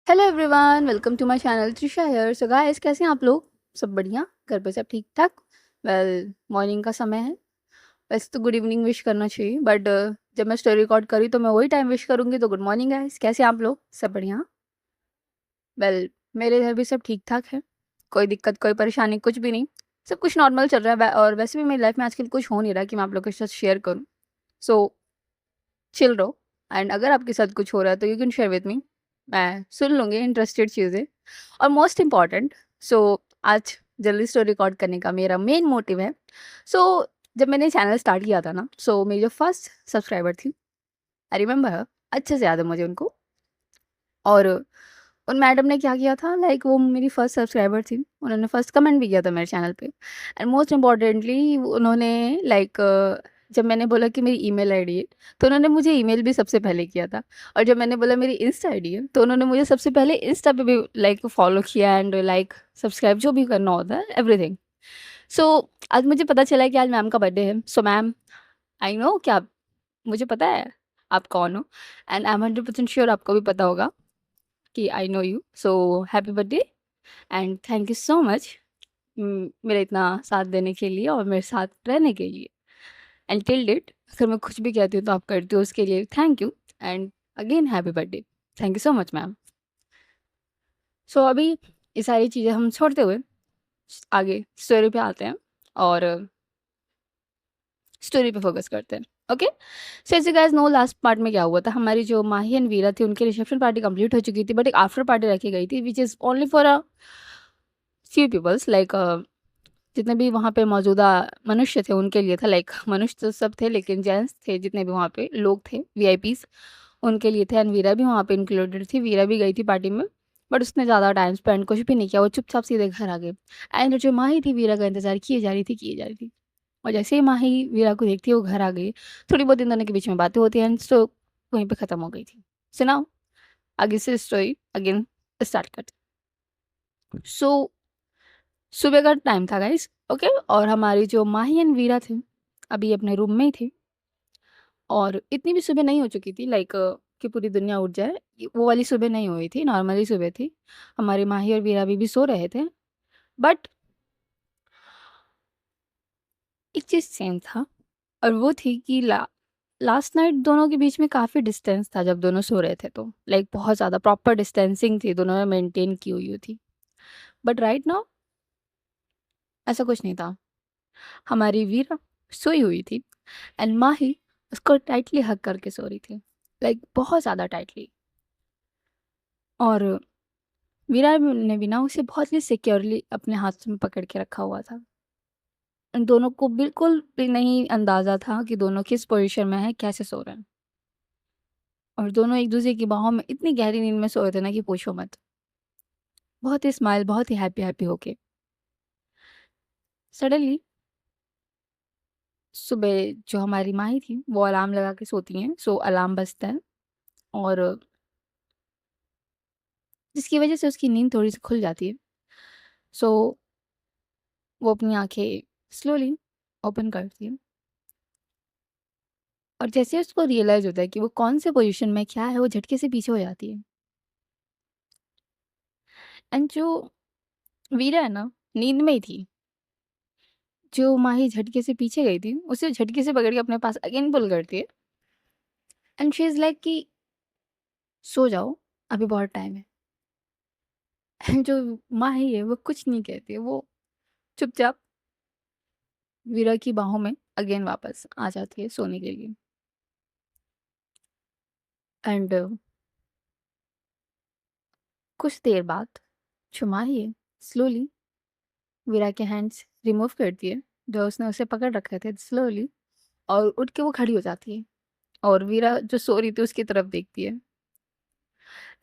Hello everyone, welcome to my channel Trisha here. So guys, कैसे हैं आप लोग? सब बढ़िया? घर पे सब ठीक ठाक? वेल, मॉर्निंग का समय है। वैसे तो गुड इवनिंग विश करना चाहिए, बट जब मैं स्टोरी रिकॉर्ड करी तो मैं वही टाइम विश करूंगी। तो गुड मॉर्निंग गाइस, कैसे हैं आप लोग? सब बढ़िया? वेल, मेरे घर भी सब ठीक ठाक है। कोई दिक्कत, कोई परेशानी, कुछ भी नहीं। सब कुछ नॉर्मल चल रहा है। और वैसे भी मेरी लाइफ में आजकल कुछ हो नहीं रहा कि मैं आप लोग के साथ शेयर करूँ। सो चिल रहो। एंड अगर आपके साथ कुछ हो रहा है तो you can share with me. मैं सुन लूँगी इंटरेस्टेड चीज़ें। और मोस्ट इम्पॉर्टेंट, सो आज जल्दी स्टोरी रिकॉर्ड करने का मेरा मेन मोटिव है। सो जब मैंने चैनल स्टार्ट किया था ना, सो मेरी जो फर्स्ट सब्सक्राइबर थी, आई रिमेंबर, अच्छे से याद है मुझे उनको। और उन मैडम ने क्या किया था, लाइक वो मेरी फर्स्ट सब्सक्राइबर थी। उन्होंने फर्स्ट कमेंट भी किया था मेरे चैनल पे। एंड मोस्ट इम्पॉर्टेंटली उन्होंने, लाइक जब मैंने बोला कि मेरी ईमेल आईडी है, तो उन्होंने मुझे ईमेल भी सबसे पहले किया था। और जब मैंने बोला मेरी इंस्टा आईडी है, तो उन्होंने मुझे सबसे पहले इंस्टा पे भी लाइक फॉलो किया एंड लाइक सब्सक्राइब जो भी करना होता है, एवरीथिंग। सो आज मुझे पता चला कि आज मैम का बर्थडे है। सो मैम, आई नो क्या, मुझे पता है आप कौन हो। एंड आई एम 100% श्योर आपको भी पता होगा कि I know you. So happy birthday and thank you so much मेरा इतना साथ देने के लिए और मेरे साथ रहने के लिए। एंड टिल डेट अगर मैं कुछ भी कहती हूँ तो आप करती हो, उसके लिए thank you. And again happy birthday. Thank you so much ma'am. So अभी ये सारी चीज़ें हम छोड़ते हुए आगे स्टोरी पे आते हैं और स्टोरी पे फोकस करते हैं। Okay, so as you guys know, last part में क्या हुआ था, हमारी जो माही एंड वीरा थी उनकी रिसेप्शन पार्टी कंप्लीट हो चुकी थी, बट एक आफ्टर पार्टी रखी गई थी which is only for a few peoples, like जितने भी वहाँ पे मौजूदा मनुष्य थे उनके लिए था। लाइक मनुष्य तो सब थे, लेकिन जेंट्स थे जितने भी वहाँ पे लोग थे, वीआईपीज, उनके लिए थे। एंड वीरा भी वहाँ पे इंक्लूडेड थी। वीरा भी गई थी पार्टी में, बट उसने ज़्यादा टाइम स्पेंड कुछ भी नहीं किया, वो चुपचाप सीधे घर आ गए। एंड जो माही थी वीरा का इंतजार किए जा रही थी, किए जा रही थी। और जैसे ही माही वीरा को देखती है वो घर आ गई। थोड़ी बहुत इन दोनों के बीच में बातें होती हैं, सो वहीं पे ख़त्म हो गई थी। सुनाओ आगे से स्टोरी अगेन स्टार्ट करते। सो सुबह का टाइम था गाइस। ओके, और हमारी जो माही एंड वीरा थे अभी अपने रूम में ही थे। और इतनी भी सुबह नहीं हो चुकी थी, लाइक कि पूरी दुनिया उठ जाए, वो वाली सुबह नहीं हुई थी, नॉर्मली सुबह थी। हमारी माही और वीरा भी सो रहे थे। बट एक चीज़ सेम था, और वो थी कि लास्ट नाइट दोनों के बीच में काफ़ी डिस्टेंस था जब दोनों सो रहे थे। तो लाइक बहुत ज़्यादा प्रॉपर डिस्टेंसिंग थी, दोनों ने मेंटेन की हुई थी। बट राइट नाउ ऐसा कुछ नहीं था। हमारी वीरा सोई हुई थी एंड माही उसको टाइटली हग करके सो रही थी, लाइक बहुत ज़्यादा टाइटली। और वीरा ने भी ना उसे बहुत ही सिक्योरली अपने हाथ में पकड़ के रखा हुआ था। उन दोनों को बिल्कुल भी नहीं अंदाज़ा था कि दोनों किस पोजीशन में हैं, कैसे सो रहे हैं। और दोनों एक दूसरे की बाहों में इतनी गहरी नींद में सोए थे ना कि पूछो मत। बहुत ही स्माइल, बहुत ही हैप्पी हैप्पी होके। सडनली सुबह जो हमारी माही थी वो अलार्म लगा के सोती हैं, सो अलार्म बजता है। और जिसकी वजह से उसकी नींद थोड़ी सी खुल जाती है। सो वो अपनी आंखें स्लोली ओपन करती है। और जैसे उसको रियलाइज होता है कि वो कौन से पोजीशन में क्या है, वो झटके से पीछे हो जाती है। एंड जो वीरा है ना, नींद में ही थी। जो माही झटके से पीछे गई थी, उसे झटके से पकड़ के अपने पास अगेन पुल करती है। एंड शी इज़ लाइक कि सो जाओ, अभी बहुत टाइम है। एंड जो माही है वो कुछ नहीं कहती है, वो चुपचाप वीरा की बाहों में अगेन वापस आ जाती है सोने के लिए। एंड कुछ देर बाद जो माही है स्लोली वीरा के हैंड्स रिमूव करती है जो उसने उसे पकड़ रखे थे स्लोली। और उठ के वो खड़ी हो जाती है और वीरा जो सो रही थी उसकी तरफ देखती है।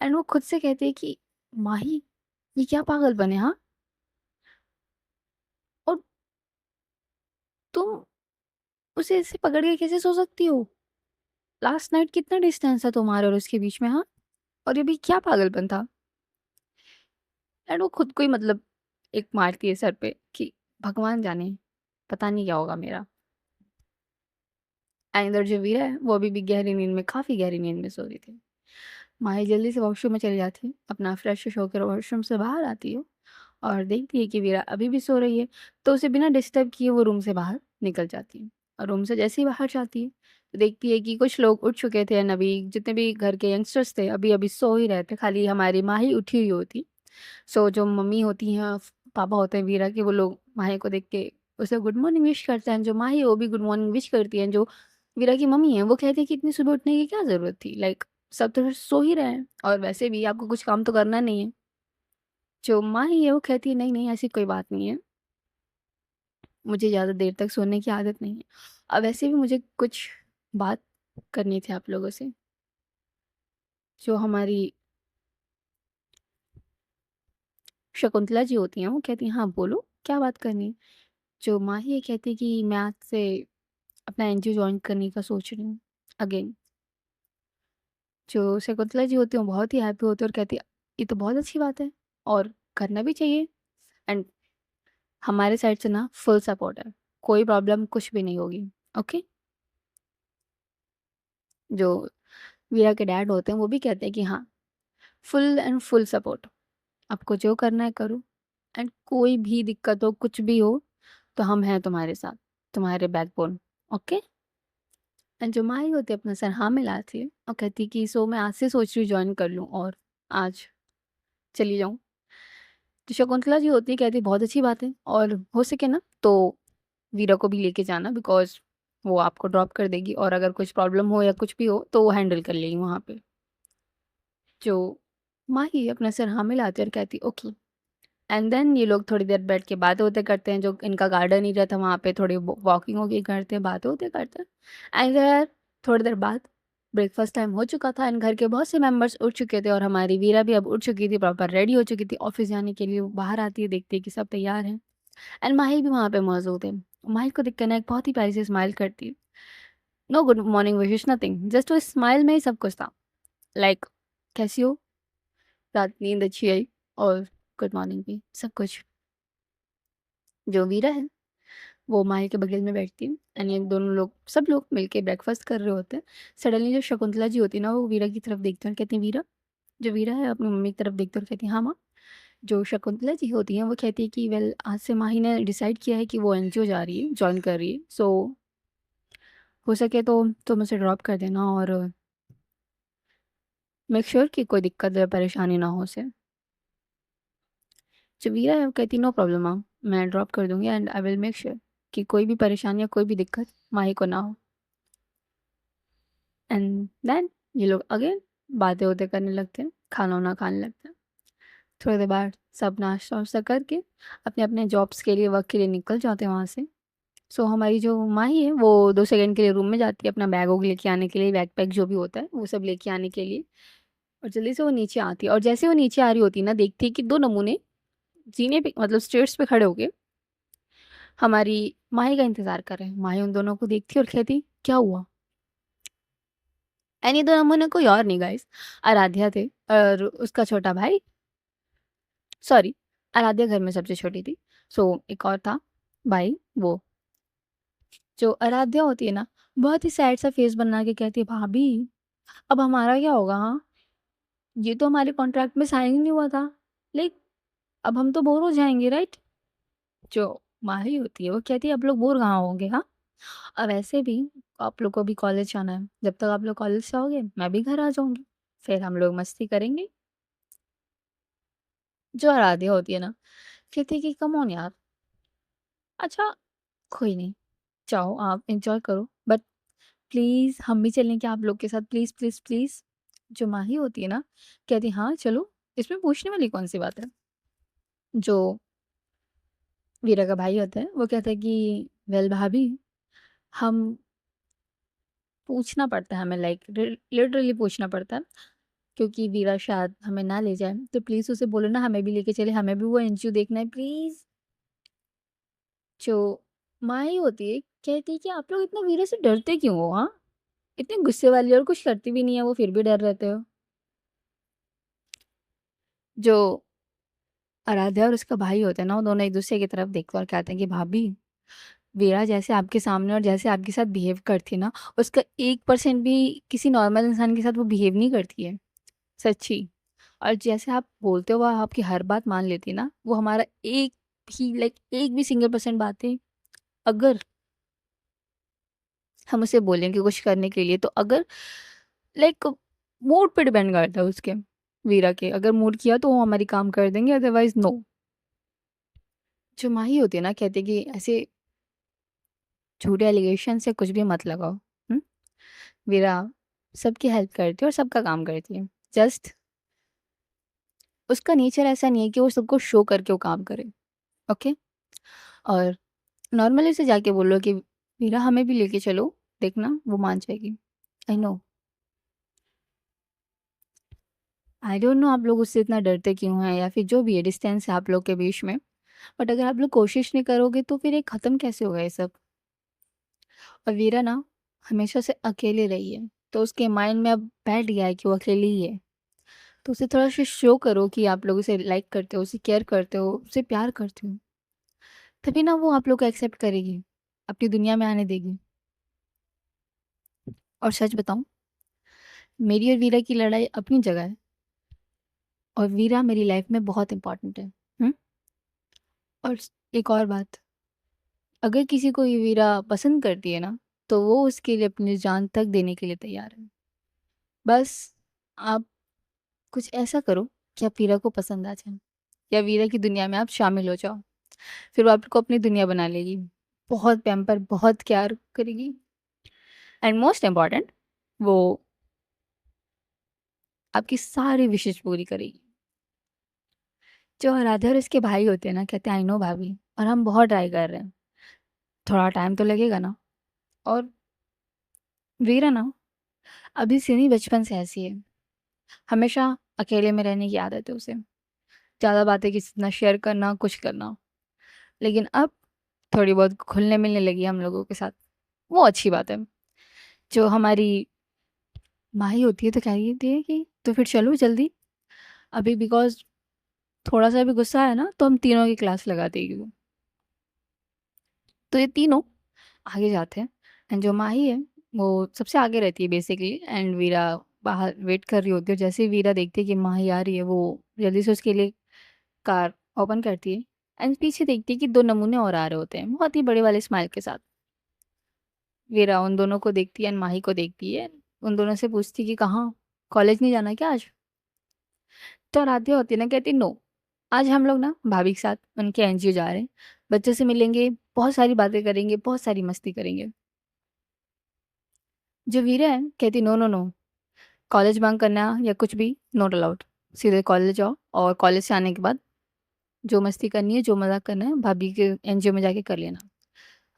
एंड वो खुद से कहती है कि माही, ये क्या पागलपन है, हाँ? और तुम उसे ऐसे पकड़ के कैसे सो सकती हो? लास्ट नाइट कितना डिस्टेंस था तुम्हारे और उसके बीच में, हाँ? और ये भी क्या पागलपन था? एंड वो खुद को ही मतलब एक मारती है सर पे कि भगवान जाने, पता नहीं क्या होगा मेरा। एंड इधर जो वीरा है वो अभी भी गहरी नींद में, काफ़ी गहरी नींद में सो रही थी। माही जल्दी से वॉशरूम में चली जाती है, अपना फ्रेश होकर वॉशरूम से बाहर आती है और देखती है कि वीरा अभी भी सो रही है, तो उसे बिना डिस्टर्ब किए वो रूम से बाहर निकल जाती है। और रूम से जैसे ही बाहर जाती है, तो देखती है कि कुछ लोग उठ चुके थे एंड अभी जितने भी घर के यंगस्टर्स थे, अभी-अभी सो ही रहे थे, खाली हमारी माही उठी हुई होती। सो जो मम्मी होती हैं, पापा होते हैं वीरा के, वो लोग माही को देख के उसे गुड मॉर्निंग विश करते हैं, जो माही है वो भी गुड मॉर्निंग विश करती हैं। जो वीरा की मम्मी है वो कहती है कि इतनी सुबह उठने की क्या ज़रूरत थी? लाइक सब तो फिर सो ही रहे हैं और वैसे भी आपको कुछ काम तो करना नहीं है। जो माही है वो कहती है नहीं-नहीं ऐसी कोई बात नहीं है, मुझे ज़्यादा देर तक सोने की आदत नहीं है। वैसे भी मुझे कुछ बात करनी थी आप लोगों से। जो हमारी शकुंतला जी होती हैं वो कहती हैं हाँ, बोलो क्या बात करनी है? जो माही है कहती है कि मैं आज से अपना एनजीओ जॉइन करने का सोच रही हूँ अगेन। जो शकुंतला जी होती हैं वो बहुत ही हैप्पी होती है और कहती है ये तो बहुत अच्छी बात है और करना भी चाहिए एंड हमारे साइड से ना फुल सपोर्ट है, कोई प्रॉब्लम कुछ भी नहीं होगी। ओके। जो वीरा के डैड होते हैं वो भी कहते हैं कि हाँ, फुल एंड फुल सपोर्ट, आपको जो करना है करो एंड कोई भी दिक्कत हो कुछ भी हो तो हम हैं तुम्हारे साथ, तुम्हारे बैकबोन। ओके। एंड जो माही होती है अपना सर हाँ मिलाती है और कहती है कि सो मैं आज से सोच रही हूँ ज्वाइन कर लूँ और आज चली जाऊँ। तो शकुंतला जी होती है कहती है बहुत अच्छी बात है और हो सके ना तो वीरा को भी लेके जाना, बिकॉज़ वो आपको ड्रॉप कर देगी और अगर कुछ प्रॉब्लम हो या कुछ भी हो तो वो हैंडल कर लेगी वहाँ पे। जो माही अपना सिर हाँ मिलाती है और कहती है ओके। एंड देन ये लोग थोड़ी देर बैठ के बातें-वातें करते हैं, जो इनका गार्डन एरिया था वहाँ पे थोड़ी वॉकिंग वॉकिंग करते हैं, बातें-वातें करते हैं। एंड देयर थोड़ी देर बाद ब्रेकफास्ट टाइम हो चुका था एंड घर के बहुत से मेंबर्स उठ चुके थे और हमारी वीरा भी अब उठ चुकी थी, प्रॉपर रेडी हो चुकी थी ऑफिस जाने के लिए। वो बाहर आती है, देखती है कि सब तैयार हैं एंड माही भी वहाँ पे मौजूद है। माही को देख कर ना एक बहुत ही प्यारी सी स्माइल करती है। No good morning wishes nothing, just वो स्माइल में ही सब कुछ था। लाइक कैसी हो? रात नींद अच्छी आई? और गुड मॉर्निंग भी, सब कुछ। जो वीरा है वो माही के बगल में बैठती है एंड ये दोनों लोग सब लोग मिलके ब्रेकफास्ट कर रहे होते हैं। सडनली जो शकुंतला जी होती है ना वो वीरा की तरफ देखती है और कहती है वीरा। जो वीरा है अपनी मम्मी की तरफ देखती है और कहती है हाँ माँ। जो शकुंतला जी होती हैं वो कहती है कि वेल आज से माही ने डिसाइड किया है कि वो एनजीओ जा रही है, जॉइन कर रही है। सो हो सके तो तुम उसे ड्रॉप कर देना और मेक श्योर कि कोई दिक्कत या परेशानी ना हो उसे। जो वीरा है वो कहती है नो प्रॉब्लम मैम, मैं ड्रॉप कर दूंगी and I will make sure कि कोई भी परेशानी या कोई भी दिक्कत माही को ना हो। एंड देन ये लोग अगेन बातें होते करने लगते हैं, खाना वाना खाने लगते हैं। थोड़ी देर बाद सब नाश्ता वाश्ता करके अपने अपने जॉब्स के लिए, वर्क के लिए निकल जाते हैं वहाँ से। सो हमारी जो माही है वो 2 सेकंड के लिए रूम में जाती है अपना बैग वोग लेके आने के लिए, बैग पैक जो भी होता है वो सब लेके आने के लिए। और जल्दी से वो नीचे आती है और जैसे वो नीचे आ रही होती है ना, देखती है कि 2 नमूने जीने पे मतलब स्टेयर्स पे खड़े होके हमारी माही का इंतज़ार कर रहे हैं। माही उन दोनों को देखती है और कहती क्या हुआ? एंड ये 2 नमूने कोई और नहीं गाइस, आराध्या थे और उसका छोटा भाई। सॉरी, आराध्या घर में सबसे छोटी थी। सो एक और था भाई वो। जो आराध्या होती है ना, बहुत ही सैड सा फेस बना के कहती है भाभी अब हमारा क्या होगा? हाँ, ये तो हमारे कॉन्ट्रैक्ट में साइन ही नहीं हुआ था। लाइक अब हम तो बोर हो जाएंगे, राइट? जो माही होती है वो कहती है आप लोग बोर कहाँ होंगे? हाँ, अब ऐसे भी आप लोग को भी कॉलेज जाना है, जब तक आप लोग कॉलेज से आओगे मैं भी घर आ जाऊंगी, फिर हम लोग मस्ती करेंगे। जो आराध्या होती है ना, कहती है कि कम ऑन यार, अच्छा कोई नहीं, जाओ आप एंजॉय करो बट प्लीज़ हम भी चलेंगे आप लोग के साथ, प्लीज़ प्लीज़ प्लीज़। जो माही होती है ना, कहती है हाँ चलो, इसमें पूछने वाली कौन सी बात है। जो वीरा का भाई होता है वो कहता है कि वेल भाभी, हम पूछना पड़ता है हमें, लाइक लिटरली पूछना पड़ता है, क्योंकि वीरा शायद हमें ना ले जाए तो प्लीज़ उसे बोलो ना हमें भी लेके चले, हमें भी वो एनजीओ देखना है प्लीज़। जो माही होती है कहती है कि आप लोग इतना वीरा से डरते क्यों हो? हाँ, इतने गुस्से वाली और कुछ करती भी नहीं है वो, फिर भी डर रहते हो। जो आराध्या और उसका भाई होता है ना, वो दोनों एक-दूसरे की तरफ देखते हैं और कहते हैं कि भाभी, वीरा जैसे आपके सामने और जैसे आपके साथ बिहेव करती है ना, उसका 1% भी किसी नॉर्मल इंसान के साथ वो बिहेव नहीं करती है। सच्ची। और जैसे आप बोलते हो वो आपकी हर बात मान लेती है ना, वो हमारा एक भी एक भी सिंगल परसेंट बातें अगर हम उसे बोलेंगे कुछ करने के लिए, तो अगर लाइक मूड पे डिपेंड करता है उसके, वीरा के। अगर मूड किया तो वो हमारी काम कर देंगे, अदरवाइज़ नो। जो माही होती है ना, कहती है कि ऐसे झूठे एलिगेशन से कुछ भी मत लगाओ। वीरा सबकी हेल्प करती है और सबका काम करती है। जस्ट उसका नेचर ऐसा नहीं है कि वो सबको शो करके वो काम करे, ओके? और नॉर्मली से जाके बोलो कि वीरा हमें भी लेके चलो, देखना वो मान जाएगी। I know, I don't know आप लोग उससे इतना डरते क्यों हैं, या फिर जो भी है डिस्टेंस है आप लोग के बीच में। बट अगर आप लोग कोशिश नहीं करोगे तो फिर ये ख़त्म कैसे होगा ये सब? और वीरा ना हमेशा से अकेले रही है, तो उसके माइंड में अब बैठ गया है कि वो अकेली ही है। तो उसे थोड़ा सा शो करो कि आप लोग उसे लाइक करते हो, उसे केयर करते हो, उसे प्यार करते हो। तभी ना वो आप लोग को एक्सेप्ट करेगी, अपनी दुनिया में आने देगी। और सच बताऊँ, मेरी और वीरा की लड़ाई अपनी जगह है, और वीरा मेरी लाइफ में बहुत इम्पोर्टेंट है। और एक और बात, अगर किसी को ये वीरा पसंद करती है ना, तो वो उसके लिए अपनी जान तक देने के लिए तैयार है। बस आप कुछ ऐसा करो कि आप वीरा को पसंद आ जाए, या वीरा की दुनिया में आप शामिल हो जाओ। फिर वो आपको अपनी दुनिया बना लेगी, बहुत पैम्पर, बहुत केयर करेगी, एंड मोस्ट इम्पॉर्टेंट, वो आपकी सारी विशेष पूरी करेगी। जो आराध्या और इसके भाई होते हैं ना, कहते हैं आई नो भाभी, और हम बहुत ट्राई कर रहे हैं, थोड़ा टाइम तो लगेगा ना। और वीरा ना अभी से नहीं, बचपन से ऐसी है, हमेशा अकेले में रहने की आदत है उसे, ज़्यादा बातें किसी से ना शेयर करना, कुछ करना। लेकिन अब थोड़ी बहुत घुलने मिलने लगी है हम लोगों के साथ, वो अच्छी बात है। जो हमारी माही होती है तो कह रही थी कि तो फिर चलो जल्दी अभी, बिकॉज थोड़ा सा भी गुस्सा है ना तो हम तीनों की क्लास लगा देगी वो। तो ये तीनों आगे जाते हैं, एंड जो माही है वो सबसे आगे रहती है बेसिकली, एंड वीरा बाहर वेट कर रही होती है। और जैसे ही वीरा देखती है कि माही आ रही है, वो जल्दी से उसके लिए कार ओपन करती है, एंड पीछे देखती है कि दो नमूने और आ रहे होते हैं बहुत ही बड़े वाले स्माइल के साथ। वीरा उन दोनों को देखती है एंड माही को देखती है, उन दोनों से पूछती है कि कहाँ, कॉलेज नहीं जाना क्या आज? तो आराध्या होती है ना, कहती नो, आज हम लोग ना भाभी के साथ उनके एनजीओ जा रहे हैं, बच्चों से मिलेंगे, बहुत सारी बातें करेंगे, बहुत सारी मस्ती करेंगे। जो वीरा है कहती no no no, college bunk करना या कुछ भी नॉट अलाउड। सीधे कॉलेज जाओ, और कॉलेज से आने के बाद जो मस्ती करनी है, जो मज़ाक करना है, भाभी के एनजीओ में जाके कर लेना।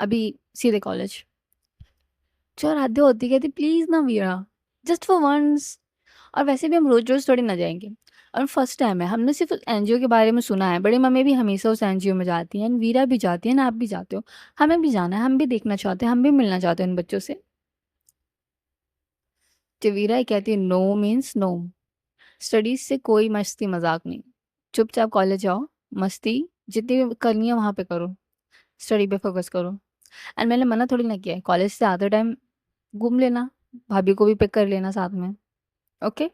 अभी सीधे कॉलेज। जो आराध्या होती कहती प्लीज़ ना वीरा, जस्ट फॉर वंस। और वैसे भी हम रोज़-रोज़ थोड़ी ना जाएँगे, और फर्स्ट टाइम है, हमने सिर्फ़ एनजीओ के बारे में सुना है, बड़ी मम्मी भी हमेशा उस एनजीओ में जाती हैं, वीरा भी जाती है ना, आप भी जाते हो। हमें भी जाना है, हम भी देखना चाहते हैं, हम भी मिलना चाहते हैं उन बच्चों से। तो वीरा ही कहती है नो मीन्स नो, स्टडीज़ से कोई मस्ती मज़ाक नहीं। चुपचाप कॉलेज जाओ, मस्ती जितनी भी करनी है वहाँ पे करो, स्टडी पे फ़ोकस करो। एंड मैंने मना थोड़ी ना किया है, कॉलेज से आते टाइम घूम लेना, भाभी को भी पिक कर लेना साथ में, ओके?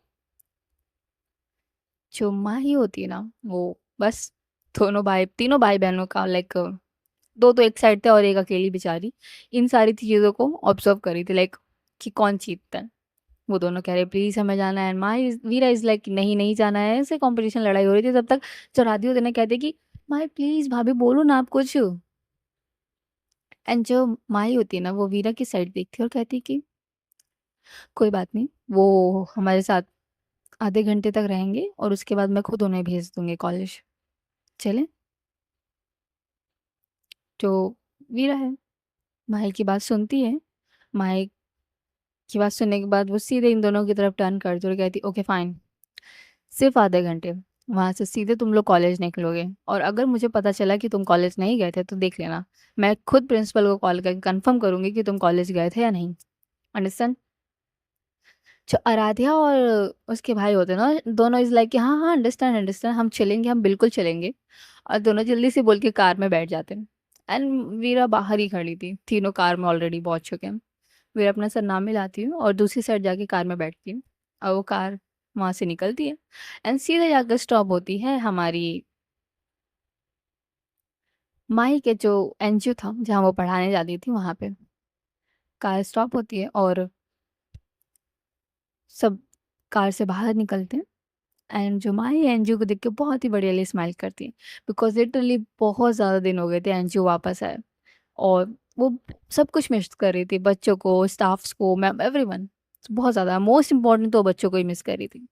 जो माँ ही होती है ना, वो बस दोनों भाई तीनों भाई-बहनों का लाइक 2 तो एक साइड थे और एक अकेली बेचारी, इन सारी चीज़ों को ऑब्ज़र्व कर रही थी, लाइक कि कौन जीतता है। वो दोनों कह रहे प्लीज़ हमें जाना है, एंड माँ इज़ वीरा इज़ लाइक नहीं, नहीं जाना है, ऐसे कॉम्पिटिशन लड़ाई हो रही थी तब तक। जो राधी होते ना कहते कि माँ प्लीज़ भाभी बोलो ना आप कुछ। एंड जो माँ होती है ना, वो वीरा की साइड देखती है और कहती है कि कोई बात नहीं, वो हमारे साथ आधे घंटे तक रहेंगे और उसके बाद मैं खुद उन्हें भेज दूँगी कॉलेज। चलें? जो वीरा है, माही की बात सुनती है। माही की बात सुनने के बाद वो सीधे इन दोनों की तरफ टर्न करती है और कहती ओके फाइन, सिर्फ़ आधे घंटे, वहाँ से सीधे तुम लोग कॉलेज निकलोगे, और अगर मुझे पता चला कि तुम कॉलेज नहीं गए थे तो देख लेना, मैं खुद प्रिंसिपल को कॉल करके कन्फर्म करूँगी कि तुम कॉलेज गए थे या नहीं। अंडरस्टैंड? जो आराध्या और उसके भाई होते हैं ना, दोनों इज़ लाइक कि हाँ, हाँ, अंडरस्टैंड, अंडरस्टैंड, हम चलेंगे, हम बिल्कुल चलेंगे। और दोनों जल्दी से बोल के कार में बैठ जाते हैं। एंड वीरा बाहर ही खड़ी थी, तीनों कार में ऑलरेडी पहुँच चुके हैं। वीरा अपना सरनामे लाती हूँ और दूसरी साइड जाके कार में बैठती हूँ, और वो कार वहाँ से निकलती है एंड सीधे जाकर स्टॉप होती है हमारी माही के जो एनजीओ था, जहाँ वो पढ़ाने जाती थी, वहाँ पे कार स्टॉप होती है और सब कार से बाहर निकलते हैं एंड जो माही एनजीओ को देख के बहुत ही बढ़िया स्माइल करती है, बिकॉज़ लिटरली बहुत ज़्यादा दिन हो गए थे एनजीओ वापस आए और वो सब कुछ मिस कर रही थी, बच्चों को, स्टाफ्स को, मैम एवरीवन। बहुत ज़्यादा मोस्ट इम्पोर्टेंट तो बच्चों को ही मिस कर रही थी।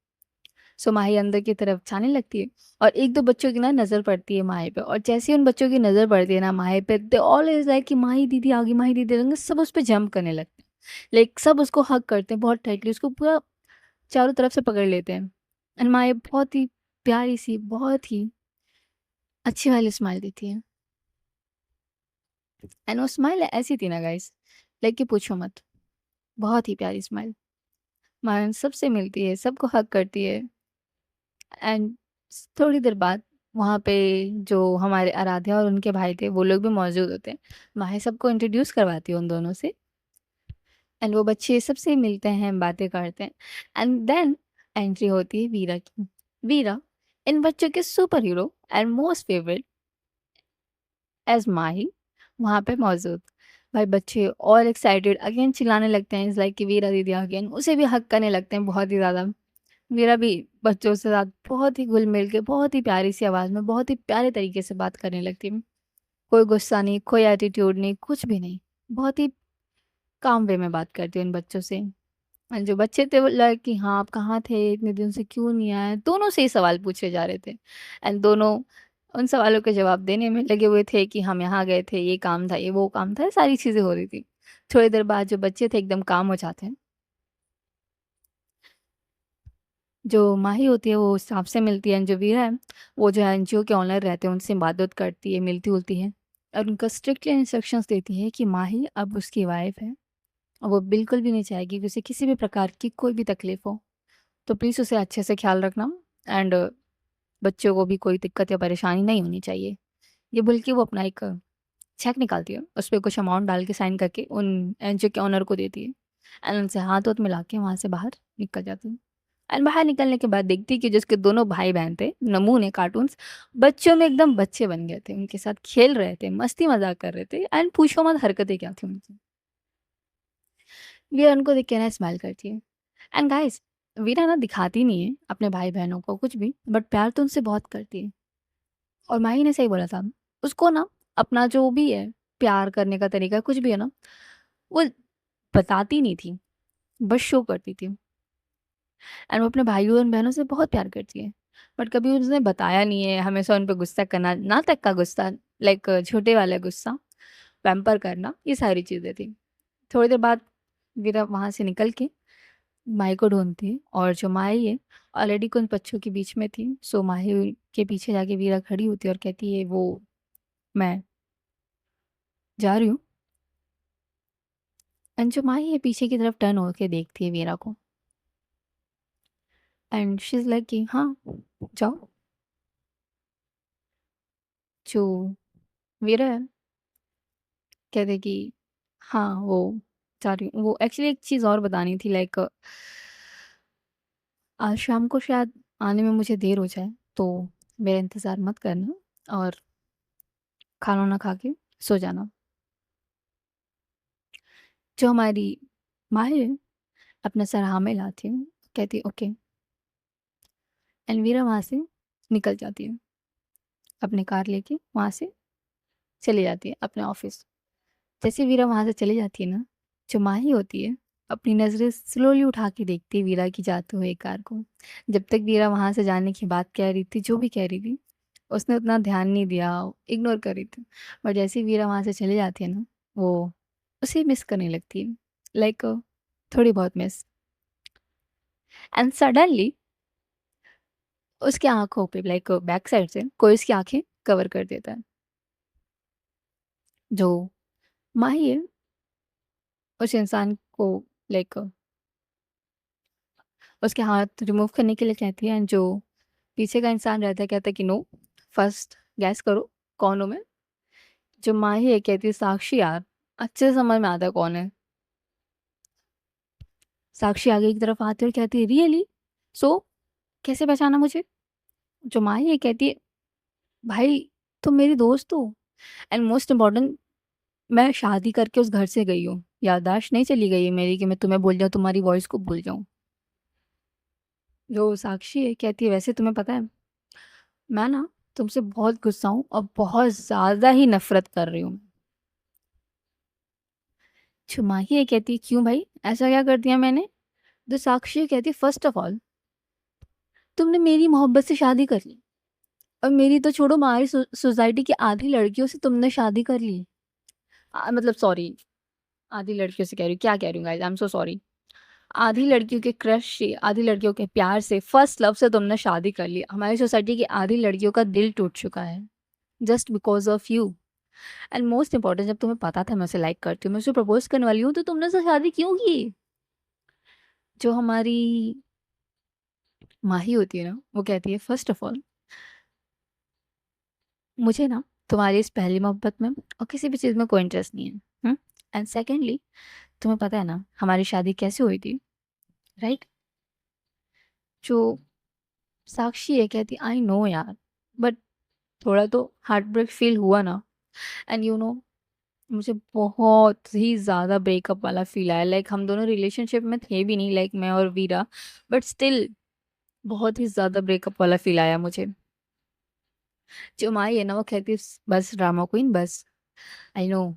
सो माही अंदर की तरफ जाने लगती है और 1-2 बच्चों की ना नज़र पड़ती है माही पे और जैसे ही उन बच्चों की नज़र पड़ती है ना माही पे, दे ऑलवेज़ लाइक कि माही दीदी आ गई, माही दीदी आ गई, सब उस पे जंप करने लगते हैं। लाइक सब उसको हग करते हैं बहुत टाइटली, उसको पूरा चारों तरफ से पकड़ लेते हैं एंड माही बहुत ही प्यारी-सी, बहुत ही अच्छी वाली स्माइल देती है एंड वो स्माइल ऐसी थी ना गाइस, लाइक कि पूछो मत, बहुत ही प्यारी स्माइल। माही सबसे मिलती है, सबको हग करती है एंड थोड़ी देर बाद वहाँ पे जो हमारे आराध्या और उनके भाई थे वो लोग भी मौजूद होते हैं। माही सबको इंट्रोड्यूस करवाती है उन दोनों से एंड वो बच्चे सबसे मिलते हैं, बातें करते हैं एंड देन एंट्री होती है वीरा की। वीरा इन बच्चों के super hero and most favourite as Mahi वहाँ पे मौजूद। भाई बच्चे और एक्साइटेड अगेन चिल्लाने लगते हैं, इज़ लाइक कि वीरा दीदी अगेन, उसे भी हग करने लगते हैं बहुत ही ज़्यादा। मेरा भी बच्चों से साथ बहुत ही घुल-मिल के, बहुत ही प्यारी-सी आवाज़ में, बहुत ही प्यारे तरीके से बात करने लगती हूँ। कोई गुस्सा नहीं, कोई एटीट्यूड नहीं, कुछ भी नहीं। बहुत ही काम वे में बात करती हूँ इन बच्चों से। जो बच्चे थे वो लाइक कि हाँ, आप कहाँ थे? इतने दिन से क्यों नहीं आए? दोनों से ही सवाल पूछे जा रहे थे एंड दोनों उन सवालों के जवाब देने में लगे हुए थे कि हम यहाँ गए थे, ये काम था, ये वो काम था, ये सारी चीज़ें हो रही थी। थोड़ी देर बाद जो बच्चे थे एकदम काम हो जाते हैं। जो माही होती है वो स्टाफ से मिलती है, जो वीरा है वो जो है एनजीओ के ओनर रहते हैं उनसे बात-वात करती है, मिलती-जुलती है और उनको स्ट्रिक्टली इंस्ट्रक्शंस देती है कि माही अब उसकी वाइफ़ है और वो बिल्कुल भी नहीं चाहेगी कि उसे किसी भी प्रकार की कोई भी तकलीफ़ हो। तो प्लीज़ उसे अच्छे से ख्याल रखना एंड बच्चों को भी कोई दिक्कत या परेशानी नहीं होनी चाहिए। ये बोल के वो अपना एक चेक निकालती है, उसपे कुछ अमाउंट डाल के साइन करके उन एनजीओ के ओनर को देती है एंड उनसे हाथ-वाथ मिला के वहाँ से बाहर निकल जाती है। एंड बाहर निकलने के बाद देखती कि जो उसके दोनों भाई-बहन थे, नमूने कार्टून्स, बच्चों में एकदम बच्चे बन गए थे। उनके साथ खेल रहे थे, मस्ती-मज़ाक कर रहे थे एंड पूछो मत हरकतें क्या थी उनकी। वीरा उनको देख के ना स्माइल करती है एंड गाइस वीरा ना दिखाती नहीं है अपने भाई-बहनों को कुछ भी, बट प्यार तो उनसे बहुत करती है और माही ने सही बोला था। उसको ना अपना जो भी है, प्यार करने का तरीका कुछ भी है ना, वो बताती नहीं थी, बस शो करती थी। एंड वो अपने भाइयों और बहनों से बहुत प्यार करती है। बट कभी उसने बताया नहीं है, हमेशा उन पे गुस्सा करना, ना तक का गुस्सा, लाइक छोटे वाला गुस्सा, पैम्पर करना, ये सारी चीज़ें थी। थोड़ी देर बाद वीरा वहाँ से निकल के माही को ढूँढती है और जो माही है ऑलरेडी कुछ बच्चों के बीच में थी। सो माही के पीछे जाके वीरा खड़ी होती है और कहती है वो मैं जा रही हूँ। एंड जो माही है पीछे की तरफ टर्न होके देखती है वीरा को एंड शी इज़ लाइक कि हाँ, जाओ। जो वीरा है कहते कि हाँ, वो जा रही हूँ। वो एक्चुअली एक चीज़ और बतानी थी, लाइक आज शाम को शायद आने में मुझे देर हो जाए, तो मेरा इंतज़ार मत करना और खाना-वाना खा के सो जाना। जो हमारी माही है अपना सर हाँ में हिलाती है, कहती है ओके एंड वीरा वहाँ से निकल जाती है। अपनी कार लेके वहाँ से चली जाती है अपने ऑफ़िस। जैसे वीरा वहाँ से चली जाती है ना, जो माही होती है, अपनी नज़रें स्लोली उठा के देखती है वीरा की जाते हुए कार को। जब तक वीरा वहाँ से जाने की बात कह रही थी, जो भी कह रही थी, उसने उतना ध्यान नहीं दिया, इग्नोर कर रही थी। बट जैसे ही वीरा वहाँ से चली जाती है ना, वो उसे मिस करने लगती है, लाइक थोड़ी बहुत मिस एंड सडनली उसकी आँखों पे लाइक बैक साइड से कोई उसकी आँखें कवर कर देता है। जो माही है, उस इंसान को लाइक उसके हाथ रिमूव करने के लिए कहती है एंड जो पीछे का इंसान रहता है कहता है कि नो, फर्स्ट गैस करो कौन हूँ मैं? जो माही है कहती है साक्षी यार, अच्छे से समझ में आता है कौन है। साक्षी आगे की तरफ आती है और कहती है रियली? सो कैसे पहचाना मुझे? जो माही है कहती है, "भाई तुम मेरी दोस्त हो एंड मोस्ट इम्पोर्टेंट मैं शादी करके उस घर से गई हूँ। याददाश्त नहीं चली गई है मेरी कि मैं तुम्हें भूल जाऊँ, तुम्हारी वॉइस को भूल जाऊँ।" जो साक्षी है कहती है, "वैसे तुम्हें पता है, मैं ना तुमसे बहुत गुस्सा हूँ और बहुत ज़्यादा ही नफ़रत कर रही हूँ।" जो माही है कहती है, "क्यों भाई? ऐसा क्या कर दिया मैंने?" तो साक्षी कहती है, "फर्स्ट ऑफ ऑल तुमने मेरी मोहब्बत से शादी कर ली और मेरी तो छोड़ो, हमारी सोसाइटी की आधी लड़कियों से तुमने शादी कर ली। मतलब सॉरी, आधी लड़कियों से कह रही हूँ, क्या कह रही हूँ guys, I am so sorry. आधी लड़कियों के क्रश से, आधी लड़कियों के प्यार से, फर्स्ट लव से तुमने शादी कर ली। हमारी सोसाइटी की आधी लड़कियों का दिल टूट चुका है just because of you. And most important, जब तुम्हें पता था मैं उसे लाइक करती हूँ, मैं उसे प्रपोज करने वाली हूँ, तो तुमने उससे शादी क्यों की?" जो हमारी माही होती है ना, वो कहती है, "फर्स्ट ऑफ ऑल मुझे ना तुम्हारी इस पहली मोहब्बत में और किसी भी चीज़ में कोई इंटरेस्ट नहीं है। एंड सेकेंडली, तुम्हें पता है ना हमारी शादी कैसे हुई थी, राइट?" जो साक्षी है कहती, "आई नो यार, बट थोड़ा तो हार्ट ब्रेक फील हुआ ना। एंड यू नो मुझे बहुत ही ज़्यादा ब्रेकअप वाला फील आया। लाइक हम दोनों रिलेशनशिप में थे भी नहीं, लाइक मैं और वीरा, बट स्टिल बहुत ही ज़्यादा ब्रेकअप वाला फील आया मुझे।" जो माई है ना वो कहती, बस ड्रामा क्वीन बस, आई नो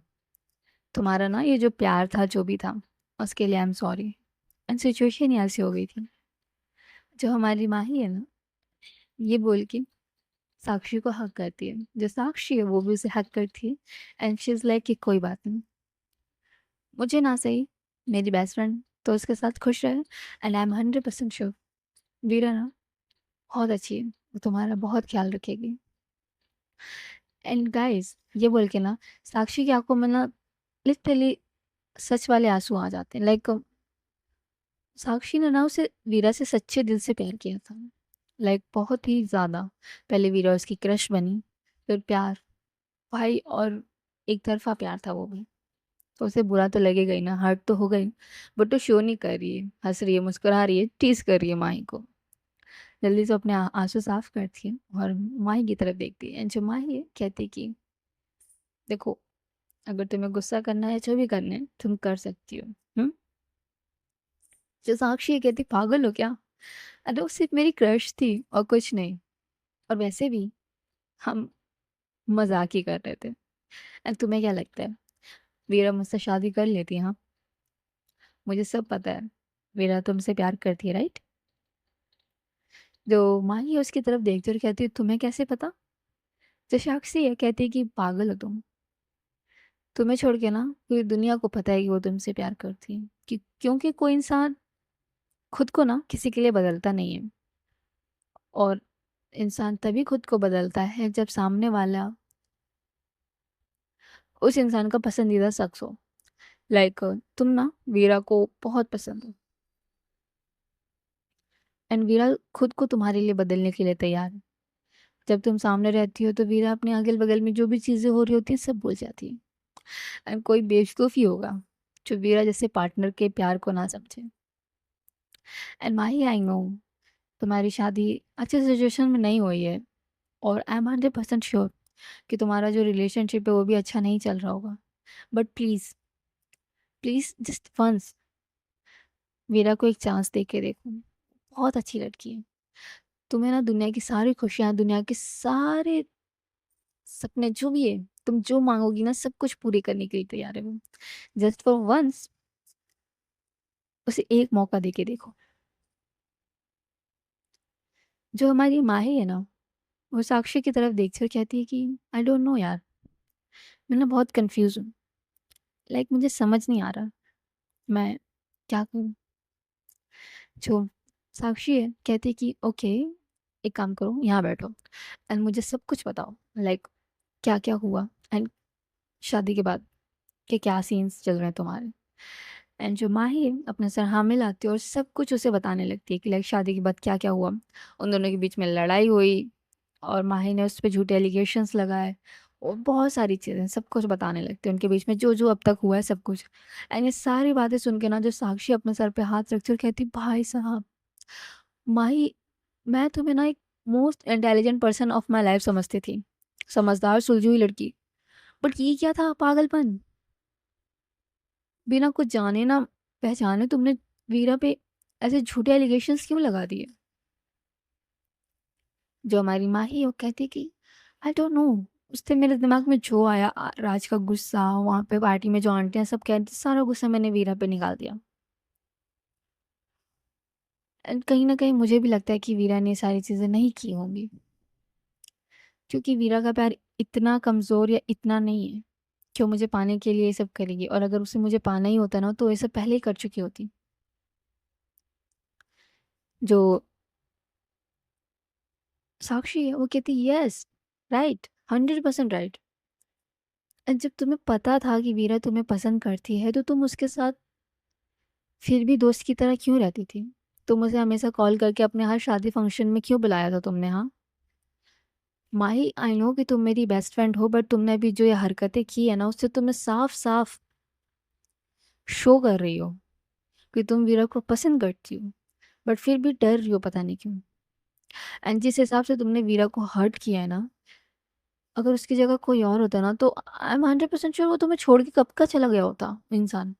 तुम्हारा ना ये जो प्यार था जो भी था उसके लिए I am sorry, and situation ही ऐसी हो गई थी। जो हमारी माही है ना, ये बोल के साक्षी को हक करती है। जो साक्षी है वो भी उसे हक करती है एंड शी इज़ लाइक कि कोई बात नहीं, मुझे ना सही, मेरी बेस्ट फ्रेंड तो उसके साथ खुश रहे, एंड आई एम 100% श्योर वीरा ना बहुत अच्छी है, वो तुम्हारा बहुत ख्याल रखेगी। एंड गाइस ये बोल के ना साक्षी की आंखों में ना लिटरली सच वाले आंसू आ जाते हैं। लाइक साक्षी ने ना उसे वीरा से सच्चे दिल से प्यार किया था, लाइक बहुत ही ज़्यादा। पहले वीरा उसकी क्रश बनी, फिर प्यार, भाई, और एक तरफा प्यार था वो भी। तो उसे बुरा तो लगेगा ही ना, हर्ट तो हो गई, बट वो शो नहीं कर रही है, हंस रही है, मुस्कुरा रही है, टीज कर रही है माही को। जल्दी से अपने आंसू साफ करती है और माही की तरफ देखती है। एंड जो माही है कहती है कि देखो, अगर तुम्हें गुस्सा करना है, जो भी करना है तुम कर सकती हो। जो साक्षी है कहती, पागल हो क्या? अरे वो सिर्फ मेरी क्रश थी और कुछ नहीं, और वैसे भी हम मजाक ही कर रहे थे। एंड तुम्हें क्या लगता है वीरा मुझसे शादी कर लेती? हाँ, मुझे सब पता है, वीरा तुमसे प्यार करती है, राइट? जो माही है उसकी तरफ देखती है और कहती है, तुम्हें कैसे पता? जो साक्षी है कहती है कि पागल हो तुम, तुम्हें छोड़ के ना पूरी दुनिया को पता है कि वो तुमसे प्यार करती है, क्योंकि कोई इंसान खुद को ना किसी के लिए बदलता नहीं है, और इंसान तभी खुद को बदलता है जब सामने वाला उस इंसान का पसंदीदा शख्स हो। लाइक तुम ना वीरा को बहुत पसंद हो एंड वीरा खुद को तुम्हारे लिए बदलने के लिए तैयार है। जब तुम सामने रहती हो तो वीरा अपने अगल बगल में जो भी चीज़ें हो रही होती हैं सब भूल जाती है। एंड कोई बेवकूफ़ ही होगा जो वीरा जैसे पार्टनर के प्यार को ना समझे। एंड माही, आई नो तुम्हारी शादी अच्छे सिचुएशन में नहीं हुई है, और आई एम 100% श्योर कि तुम्हारा जो रिलेशनशिप है वो भी अच्छा नहीं चल रहा होगा, but please, please just once Veera को एक चांस दे के देखो। बहुत अच्छी लड़की है, तुम्हें ना दुनिया की सारी खुशियाँ, दुनिया के सारे सपने जो भी है, तुम जो माँगोगी ना सब कुछ पूरे करने के लिए तैयार है वो। जस्ट फॉर वन्स उसे एक मौका दे के देखो। जो हमारी माही है ना, वो साक्षी की तरफ देखती है और कहती है कि आई डोंट नो यार, मैं ना बहुत कन्फ्यूज़ हूँ। लाइक मुझे समझ नहीं आ रहा, मैं क्या करूँ? जो साक्षी है कहती है कि ओके, एक काम करो, यहाँ बैठो एंड मुझे सब कुछ बताओ, लाइक क्या-क्या हुआ एंड शादी के बाद के क्या सीन्स चल रहे हैं तुम्हारे। एंड जो माही है अपने सर हाँ मिलाती है और सब कुछ उसे बताने लगती है कि लाइक शादी के बाद क्या-क्या हुआ। उन दोनों के बीच में लड़ाई हुई और माही ने उस पे झूठे एलिगेशंस लगाए और बहुत सारी चीज़ें सब कुछ बताने लगती है, उनके बीच में जो-जो अब तक हुआ है सब कुछ। एंड ये सारी बातें सुन के ना जो साक्षी अपने सर पे हाथ रखती है और कहती, भाई साहब, माही मैं तुम्हें ना एक most intelligent person of my life समझती थी, समझदार सुलझी हुई लड़की। बट ये क्या था, पागलपन। बिना कुछ जाने ना पहचाने तुमने वीरा पे ऐसे झूठे एलिगेशंस क्यों लगा दिए? जो हमारी माँ ही वो कहती कि आई डोंट नो, उससे मेरे दिमाग में जो आया, राज का गुस्सा, वहाँ पे पार्टी में जो आंटियाँ सब कह रही थी, सारा गुस्सा मैंने वीरा पे निकाल दिया। एंड कहीं ना कहीं मुझे भी लगता है कि वीरा ने ये सारी चीज़ें नहीं की होंगी, क्योंकि वीरा का प्यार इतना कमज़ोर या इतना नहीं है कि वो मुझे पाने के लिए ये सब करेगी। और अगर उसे मुझे पाना ही होता ना तो ये सब पहले ही कर चुकी होती। जो साक्षी है वो कहती यस, राइट, 100% राइट। एंड जब तुम्हें पता था कि वीरा तुम्हें पसंद करती है तो तुम उसके साथ फिर भी दोस्त की तरह क्यों रहती थी? तुम उसे हमेशा कॉल करके अपने हर शादी फंक्शन में क्यों बुलाया था तुमने? हाँ माही, आई नो कि तुम मेरी बेस्ट फ्रेंड हो, बट तुमने अभी जो ये हरकतें की है ना, उससे तुम्हें साफ साफ शो कर रही हो कि तुम वीरा को पसंद करती हो, बट फिर भी डर रही हो, पता नहीं क्यों। एंड जिस हिसाब से तुमने वीरा को हर्ट किया है ना, अगर उसकी जगह कोई और होता ना तो आई एम 100% श्योर वो तुम्हें छोड़ के कब का चला गया होता इंसान।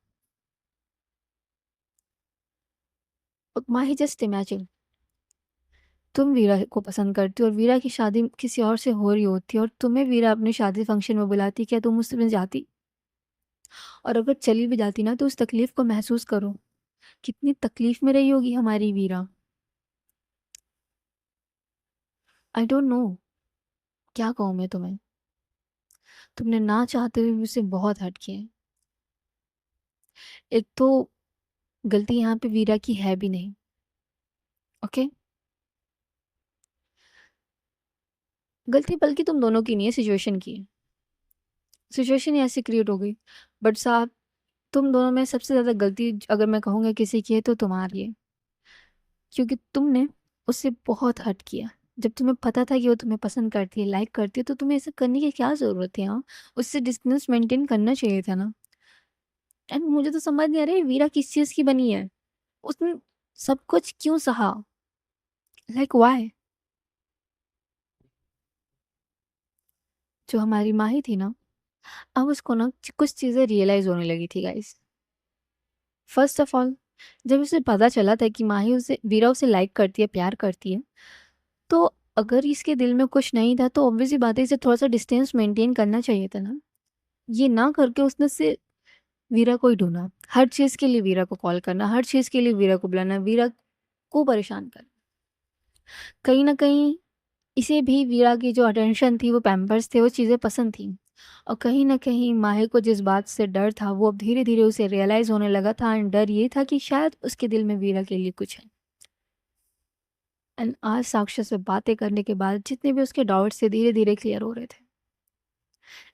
माही, जस्ट इमेजिन, तुम वीरा को पसंद करती हो और वीरा की शादी किसी और से हो रही होती और तुम्हें वीरा अपने शादी फंक्शन में बुलाती, क्या तुम उसमें जाती? और अगर चली भी जाती ना तो उस तकलीफ को महसूस करो, कितनी तकलीफ में रही होगी हमारी वीरा। आई डोंट नो क्या कहूँ मैं तुम्हें। तुमने ना चाहते हुए भी उसे बहुत हर्ट किया है। एक तो गलती यहाँ पे वीरा की है भी नहीं, ओके? गलती बल्कि तुम दोनों की नहीं है, सिचुएशन की है। सिचुएशन ही ऐसी क्रिएट हो गई। बट साहब, तुम दोनों में सबसे ज़्यादा गलती अगर मैं कहूँगा किसी की है तो तुम्हारी है, क्योंकि तुमने उससे बहुत हर्ट किया। जब तुम्हें पता था कि वो तुम्हें पसंद करती है, लाइक करती है, तो तुम्हें ऐसा करने की क्या ज़रूरत थी? हाँ, उससे डिस्टेंस मेंटेन करना चाहिए था ना। एंड मुझे तो समझ नहीं आ रही वीरा किस चीज़ की बनी है। उसने सब कुछ क्यों सहा? Like why? जो हमारी माही थी ना, अब उसको ना कुछ चीज़ें रियलाइज़ होने लगी थी गाइस। फर्स्ट ऑफ ऑल, जब उसे पता चला था कि माही उसे वीरा उसे लाइक करती है, प्यार करती है, तो अगर इसके दिल में कुछ नहीं था तो ऑब्वियस सी बात है, इसे थोड़ा-सा डिस्टेंस मेंटेन करना चाहिए था ना। ये ना करके उसने से वीरा को ही ढूँढा। हर चीज़ के लिए वीरा को कॉल करना, हर चीज़ के लिए वीरा को बुलाना, वीरा को परेशान करना। कहीं न कहीं इसे भी वीरा की जो अटेंशन थी, वो पैम्पर्स थे, वो चीज़ें पसंद थीं। और कहीं न कहीं माही को जिस बात से डर था, वो अब धीरे-धीरे उसे रियलाइज़ होने लगा था। एंड डर ये था कि शायद उसके दिल में वीरा के लिए कुछ है। एंड आज साक्ष्य से बातें करने के बाद जितने भी उसके डाउट्स थे, धीरे-धीरे क्लियर हो रहे थे।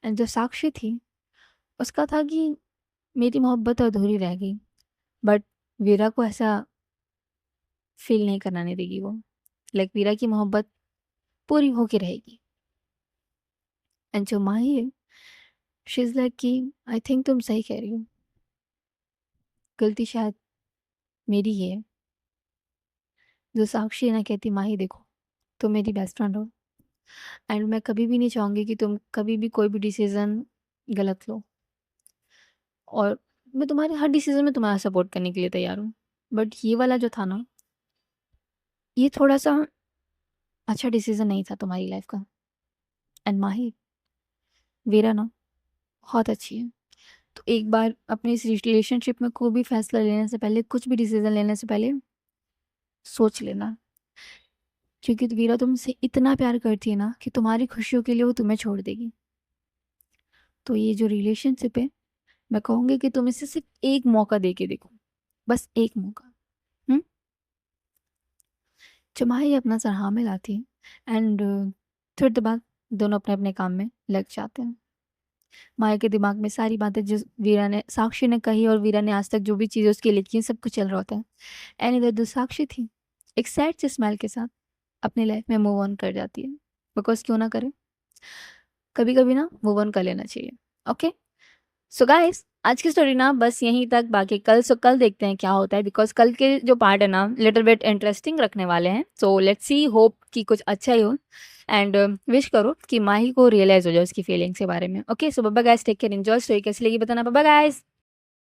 एंड जो साक्षी थी, उसका था कि मेरी मोहब्बत अधूरी रह गई, बट वीरा को ऐसा फ़ील नहीं कराने देगी वो। लाइक वीरा की मोहब्बत पूरी होके रहेगी। एंड जो माही है, शी इज़ लाइक कि आई थिंक तुम सही कह रही हो। गलती शायद मेरी ही है। जो साक्षी है ना, कहती माही देखो, तुम मेरी बेस्ट फ्रेंड हो एंड मैं कभी भी नहीं चाहूँगी कि तुम कभी भी कोई भी डिसीज़न गलत लो। और मैं तुम्हारे हर डिसीज़न में तुम्हारा सपोर्ट करने के लिए तैयार हूँ। बट ये वाला जो था ना, ये थोड़ा-सा अच्छा डिसीज़न नहीं था तुम्हारी लाइफ़ का। एंड माही, वीरा ना बहुत अच्छी है। तो एक बार अपनी इस रिलेशनशिप में कोई भी फैसला लेने से पहले, कुछ भी डिसीज़न लेने से पहले सोच लेना। क्योंकि वीरा तुमसे इतना प्यार करती है ना कि तुम्हारी खुशियों के लिए वो तुम्हें छोड़ देगी। तो ये जो रिलेशनशिप है, मैं कहूँगी कि तुम इसे सिर्फ़ एक मौका दे के देखो। बस एक मौका। हुँ? जमाई अपना सराहा में लाती है एंड थोड़ी देर बाद दोनों अपने-अपने काम में लग जाते हैं। माया के दिमाग में सारी बातें जो वीरा ने साक्षी ने कही और वीरा ने आज तक जो भी चीज़ें उसके लिए की हैं, सब कुछ चल रहा होता है। एंड इधर जो साक्षी थी, एक सैड सी स्माइल के साथ अपनी लाइफ़ में मूव ऑन कर जाती है। बिकॉज़ क्यों ना करे? कभी-कभी ना मूव ऑन कर लेना चाहिए। ओके? सो गाइस आज की स्टोरी ना बस यहीं तक, बाकी कल देखते हैं क्या होता है, बिकॉज कल के जो पार्ट है ना लिटिल बिट इंटरेस्टिंग रखने वाले हैं। सो लेट्स सी, होप कि कुछ अच्छा ही हो एंड विश करो कि माही को रियलाइज हो जाए उसकी फीलिंग्स के बारे में। Okay, so bye guys, take care, enjoy. Story कैसी लगी बताना। Bye guys.